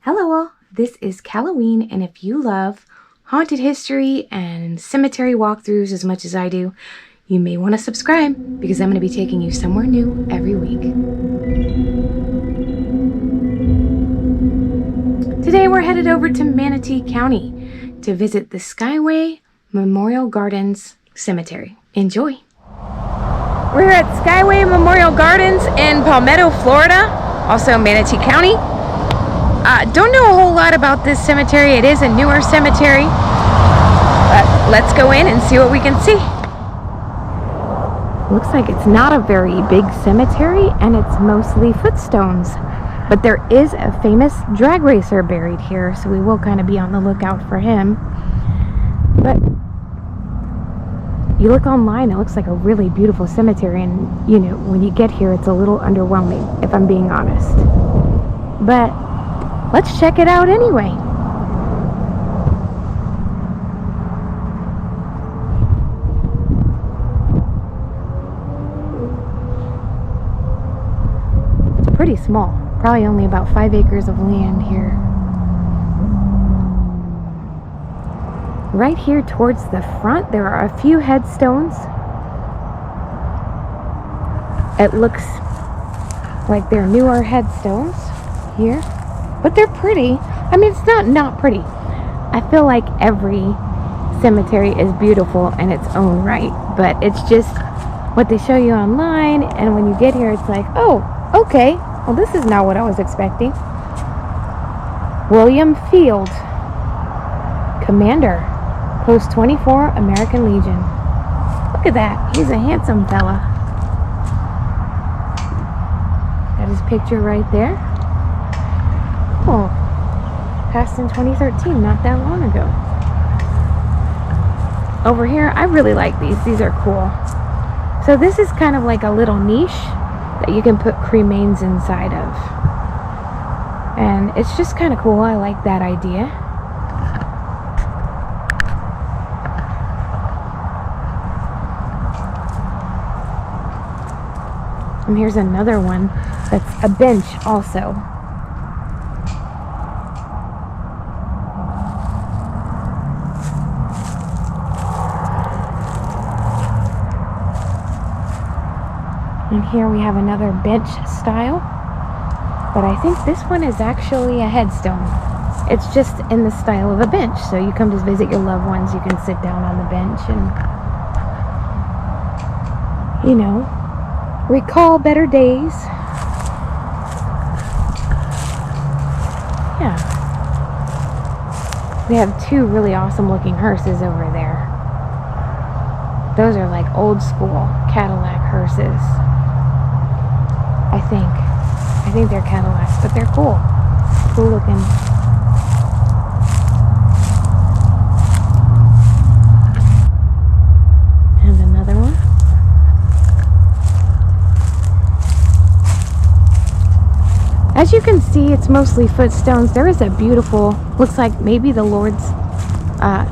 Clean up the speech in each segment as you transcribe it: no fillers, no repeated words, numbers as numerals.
Hello all, this is Halloween, and if you love haunted history and cemetery walkthroughs as much as I do, you may want to subscribe because I'm going to be taking you somewhere new every week. Today we're headed over to Manatee County to visit the Skyway Memorial Gardens Cemetery. Enjoy! We're at Skyway Memorial Gardens in Palmetto, Florida, also Manatee County. Don't know a whole lot about this cemetery. It is a newer cemetery, but let's go in and see what we can see. Looks like it's not a very big cemetery and it's mostly footstones, but there is a famous drag racer buried here, so we will kind of be on the lookout for him. But you look online, it looks like a really beautiful cemetery, and you know, when you get here it's a little underwhelming, if I'm being honest. But let's check it out anyway. It's pretty small, probably only about 5 acres of land here. Right here towards the front, there are a few headstones. It looks like they're newer headstones here. But they're pretty. I mean, it's not pretty. I feel like every cemetery is beautiful in its own right, but it's just what they show you online, and when you get here, it's like, oh, okay. Well, this is not what I was expecting. William Field, Commander, Post 24, American Legion. Look at that. He's a handsome fella. Got his picture right there. Oh, passed in 2013, not that long ago. Over here, I really like these. These are cool. So this is kind of like a little niche that you can put cremains inside of. And it's just kind of cool. I like that idea. And here's another one that's a bench also. And here we have another bench style, but I think this one is actually a headstone. It's just in the style of a bench, so you come to visit your loved ones, you can sit down on the bench and, you know, recall better days. Yeah. We have two really awesome looking hearses over there. Those are like old school Cadillac hearses. I think they're Cadillacs, but they're cool. Cool looking. And another one. As you can see, it's mostly footstones. There is a beautiful, looks like maybe the Lord's,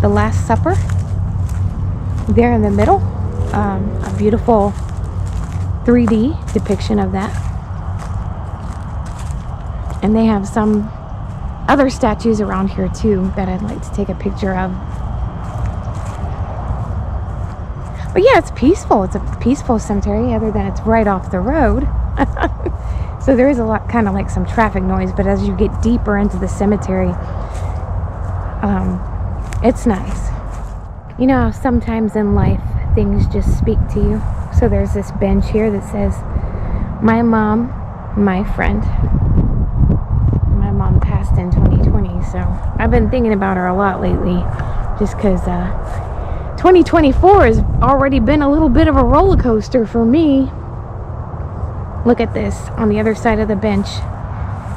the Last Supper there in the middle. A beautiful 3D depiction of that. And they have some other statues around here too that I'd like to take a picture of. But yeah, it's peaceful. It's a peaceful cemetery, other than it's right off the road. So there is a lot, kind of like some traffic noise, but as you get deeper into the cemetery, it's nice. You know how sometimes in life things just speak to you? So there's this bench here that says, my mom, my friend. My mom passed in 2020, so I've been thinking about her a lot lately, just because 2024 has already been a little bit of a roller coaster for me. Look at this. On the other side of the bench,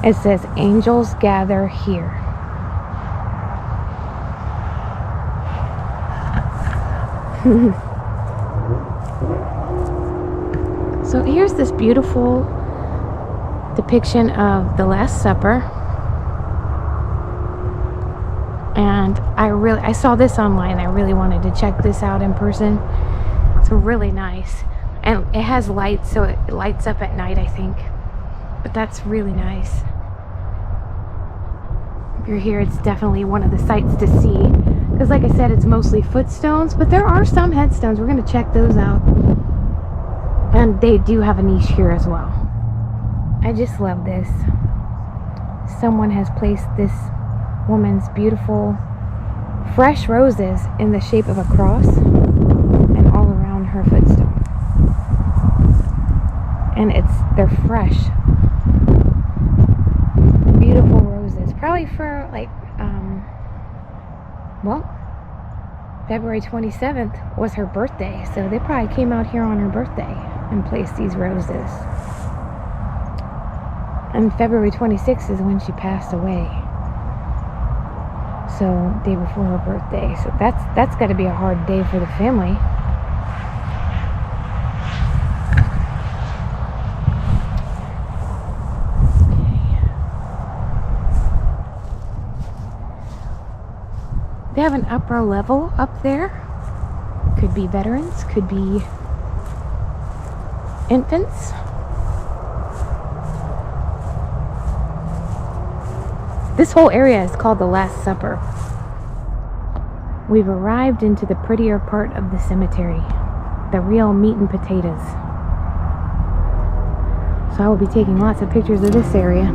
it says, angels gather here. So here's this beautiful depiction of the Last Supper. And I saw this online. I really wanted to check this out in person. It's really nice. And it has lights, so it lights up at night, I think. But that's really nice. If you're here, it's definitely one of the sights to see. Because like I said, it's mostly footstones, but there are some headstones. We're going to check those out. And they do have a niche here as well. I just love this. Someone has placed this woman's beautiful fresh roses in the shape of a cross and all around her footstone. And they're fresh, beautiful roses. Probably for like, well, February 27th was her birthday, so they probably came out here on her birthday and placed these roses. And February 26th is when she passed away. So, day before her birthday. So that's got to be a hard day for the family. They have an upper level up there. Could be veterans, could be infants. This whole area is called the Last Supper. We've arrived into the prettier part of the cemetery, the real meat and potatoes. So I will be taking lots of pictures of this area.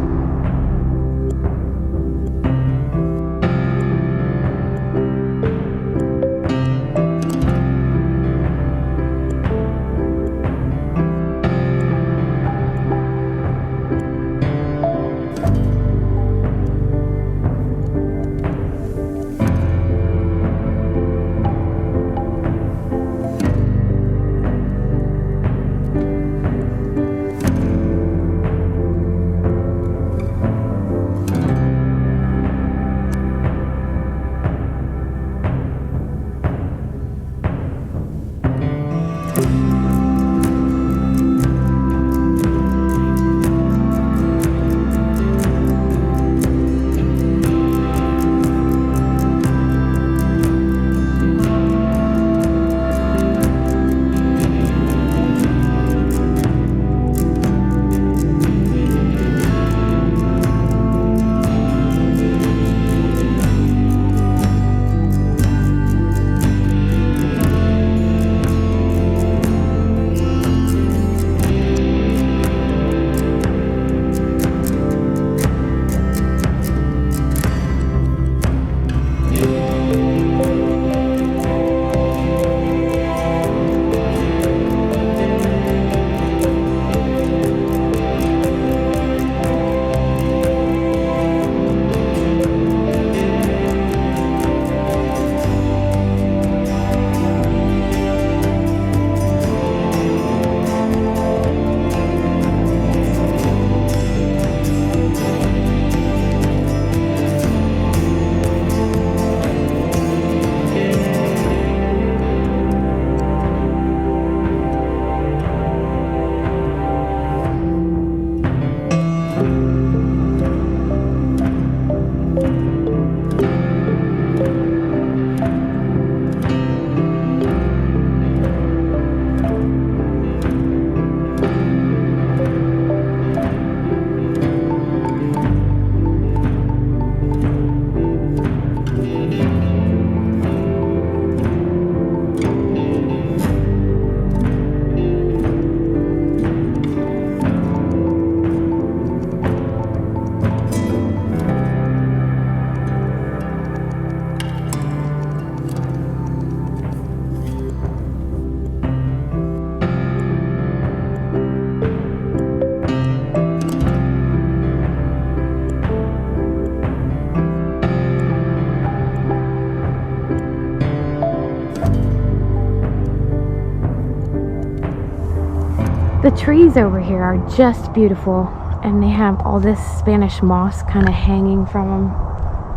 The trees over here are just beautiful, and they have all this Spanish moss kind of hanging from them.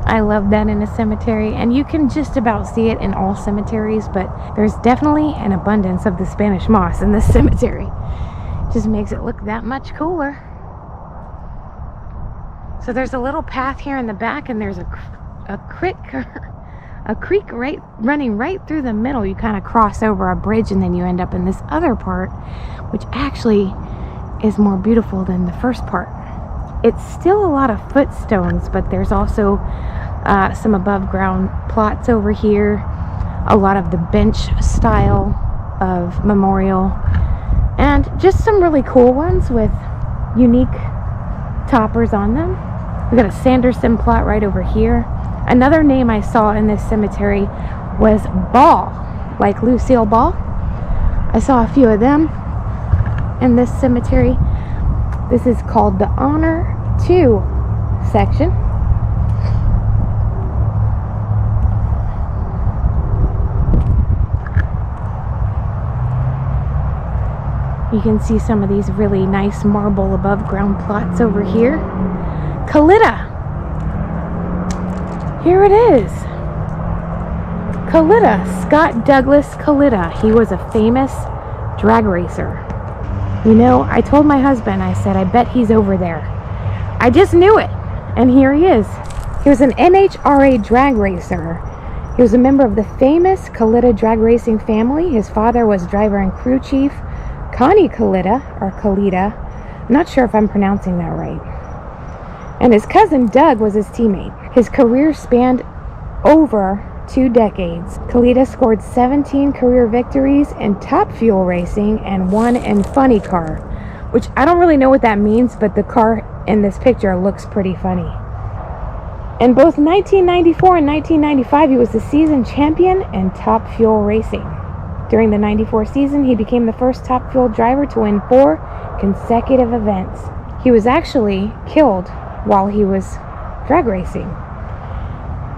I love that in a cemetery, and you can just about see it in all cemeteries, but there's definitely an abundance of the Spanish moss in this cemetery. Just makes it look that much cooler. So there's a little path here in the back, and there's a creek running right through the middle. You kind of cross over a bridge, and then you end up in this other part, which actually is more beautiful than the first part. it's still a lot of footstones, but there's also some above ground plots over here, a lot of the bench style of memorial, and just some really cool ones with unique toppers on them. We got a Sanderson plot right over here. Another name I saw in this cemetery was Ball, like Lucille Ball. I saw a few of them in this cemetery. This is called the Honor 2 section. You can see some of these really nice marble above ground plots over here. Kalitta. Here it is. Kalitta, Scott Douglas Kalitta. He was a famous drag racer. You know, I told my husband, I said, I bet he's over there. I just knew it. And here he is. He was an NHRA drag racer. He was a member of the famous Kalitta drag racing family. His father was driver and crew chief Connie Kalitta, or Kalitta. I'm not sure if I'm pronouncing that right. And his cousin Doug was his teammate. His career spanned over 2 decades. Kalitta scored 17 career victories in top fuel racing and 1 in funny car, which I don't really know what that means, but the car in this picture looks pretty funny. In both 1994 and 1995, he was the season champion in top fuel racing. During the 94 season, he became the first top fuel driver to win 4 consecutive events. He was actually killed while he was drag racing.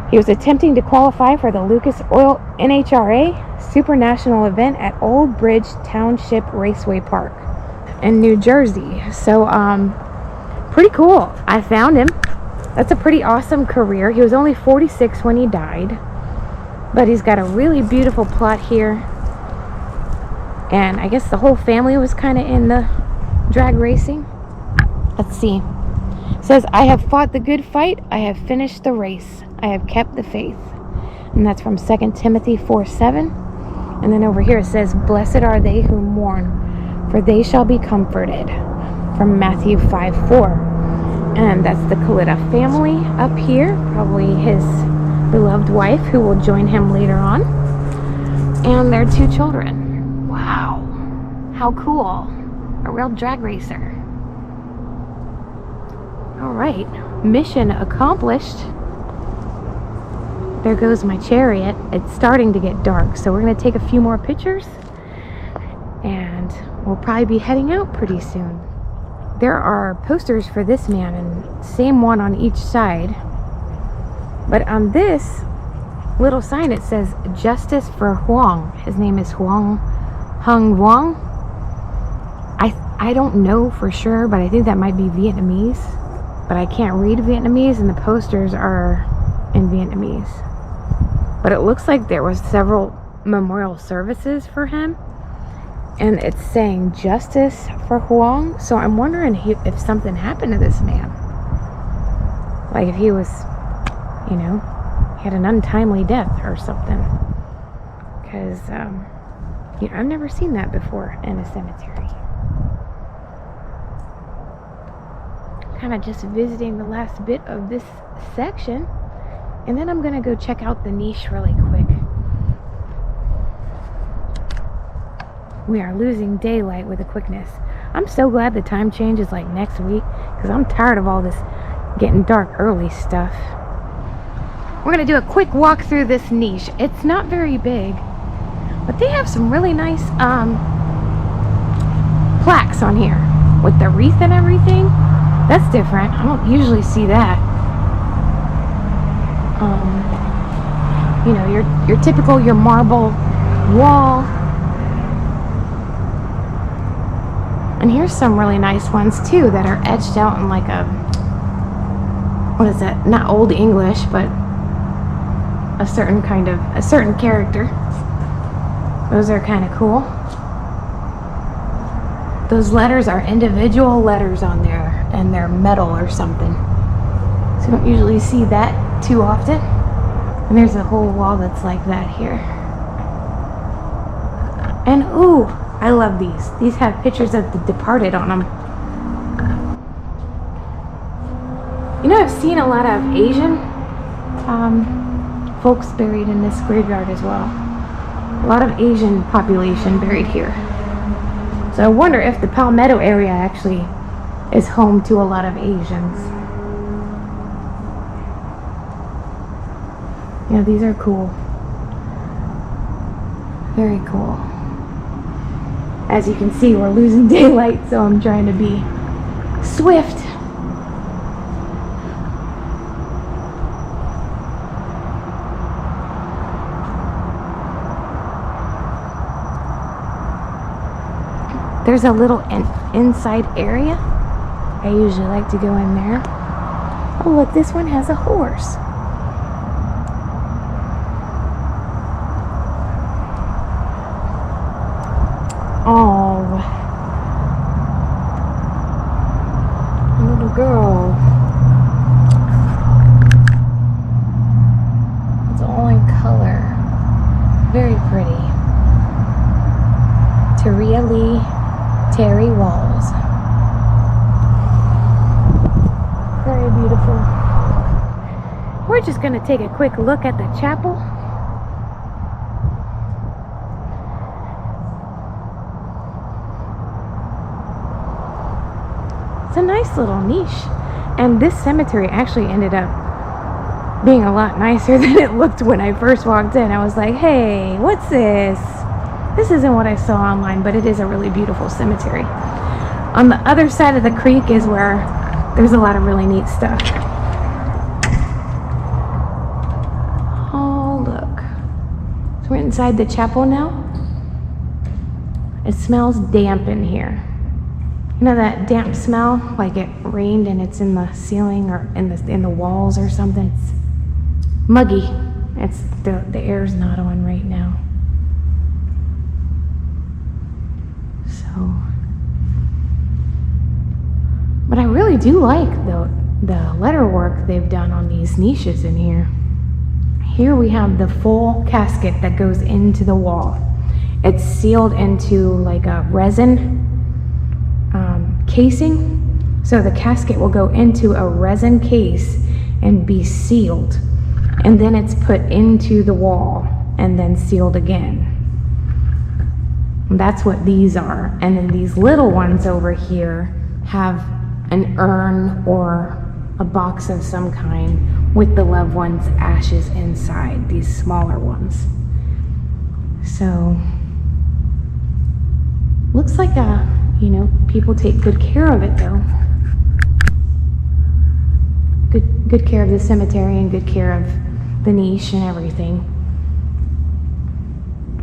He was attempting to qualify for the Lucas Oil NHRA Super National event at Old Bridge Township Raceway Park in New Jersey. So, pretty cool. I found him. That's a pretty awesome career. He was only 46 when he died, but he's got a really beautiful plot here. And I guess the whole family was kind of in the drag racing. Let's see. It says, I have fought the good fight. I have finished the race. I have kept the faith. And that's from 2 Timothy 4:7. And then over here it says, blessed are they who mourn, for they shall be comforted. From Matthew 5:4. And that's the Kalitta family up here. Probably his beloved wife, who will join him later on. And their 2 children. Wow, how cool. A real drag racer. Alright, mission accomplished. There goes my chariot. It's starting to get dark, so we're going to take a few more pictures and we'll probably be heading out pretty soon. There are posters for this man, and same one on each side. But on this little sign it says Justice for Huang. His name is Hung Vuong. I don't know for sure, but I think that might be Vietnamese. But I can't read Vietnamese, and the posters are in Vietnamese. But it looks like there was several memorial services for him, and it's saying Justice for Huang. So I'm wondering if something happened to this man. Like if he was, you know, he had an untimely death or something. Because, you know, I've never seen that before in a cemetery. Kind of just visiting the last bit of this section, and then I'm gonna go check out the niche really quick. We are losing daylight with a quickness. I'm so glad the time change is like next week, because I'm tired of all this getting dark early stuff. We're gonna do a quick walk through this niche. It's not very big, but they have some really nice plaques on here with the wreath and everything. That's different. I don't usually see that. You know, your typical, your marble wall. And here's some really nice ones too that are etched out in like a, what is that? Not Old English, but a certain character. Those are kind of cool. Those letters are individual letters on there, and they're metal or something. So you don't usually see that too often. And there's a whole wall that's like that here. And ooh, I love these. These have pictures of the departed on them. You know, I've seen a lot of Asian folks buried in this graveyard as well. A lot of Asian population buried here. So I wonder if the Palmetto area actually is home to a lot of Asians. Yeah, these are cool. Very cool. As you can see, we're losing daylight, so I'm trying to be swift. There's a little inside area. I usually like to go in there. Oh, look, this one has a horse. Oh, a little girl. It's all in color. Very pretty. Taria Lee Terry Walls. Very beautiful. We're just going to take a quick look at the chapel. It's a nice little niche. And this cemetery actually ended up being a lot nicer than it looked when I first walked in. I was like, hey, what's this? This isn't what I saw online, but it is a really beautiful cemetery. On the other side of the creek is where there's a lot of really neat stuff. Oh, look. So we're inside the chapel now. It smells damp in here. You know that damp smell? Like it rained and it's in the ceiling or in the walls or something? It's muggy. It's the air's not on right now. But I really do like the letter work they've done on these niches in here. Here we have the full casket that goes into the wall. It's sealed into like a resin casing. So the casket will go into a resin case and be sealed. And then it's put into the wall and then sealed again. That's what these are. And then these little ones over here have an urn or a box of some kind with the loved one's ashes inside, these smaller ones. So, looks like people take good care of it though. Good care of the cemetery and good care of the niche and everything.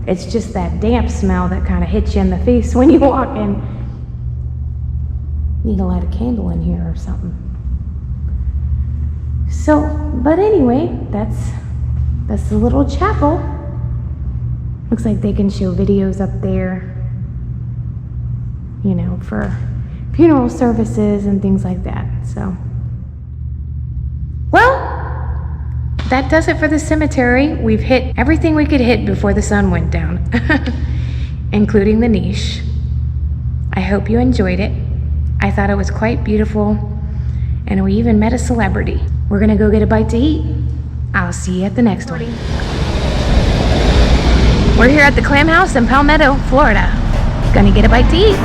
It's just that damp smell that kind of hits you in the face when you walk in. Need to light a candle in here or something. So, but anyway, that's the little chapel. Looks like they can show videos up there, for funeral services and things like that. So, well, that does it for the cemetery. We've hit everything we could hit before the sun went down, including the niche. I hope you enjoyed it. I thought it was quite beautiful, and we even met a celebrity. We're gonna go get a bite to eat. I'll see you at the next one. We're here at the Clam House in Palmetto, Florida. Gonna get a bite to eat.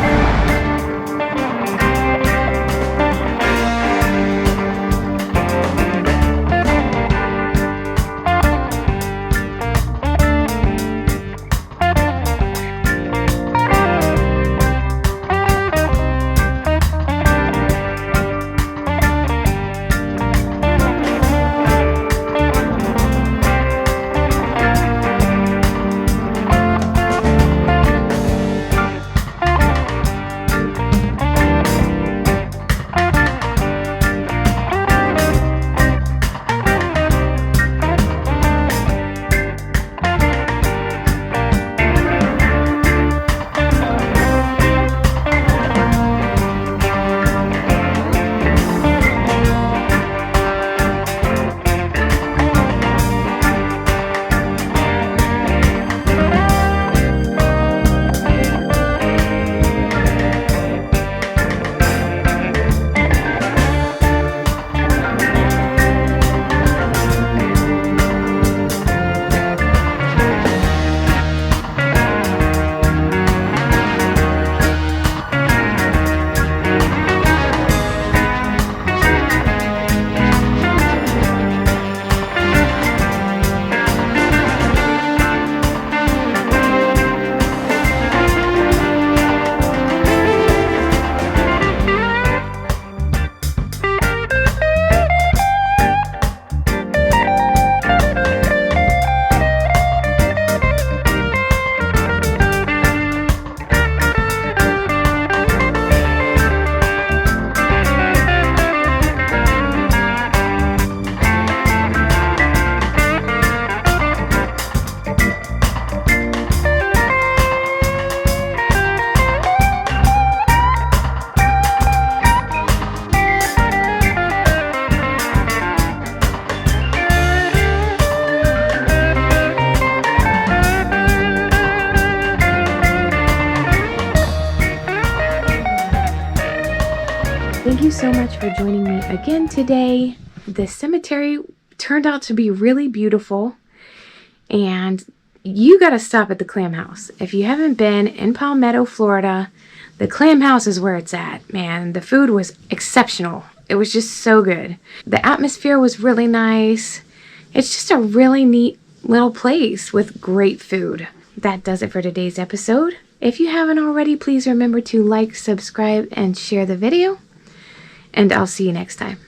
Thank you so much for joining me again today. The cemetery turned out to be really beautiful, and you got to stop at the Clam House. If you haven't been in Palmetto, Florida, the Clam House is where it's at. Man, the food was exceptional. It was just so good. The atmosphere was really nice. It's just a really neat little place with great food. That does it for today's episode. If you haven't already, please remember to like, subscribe, and share the video. And I'll see you next time.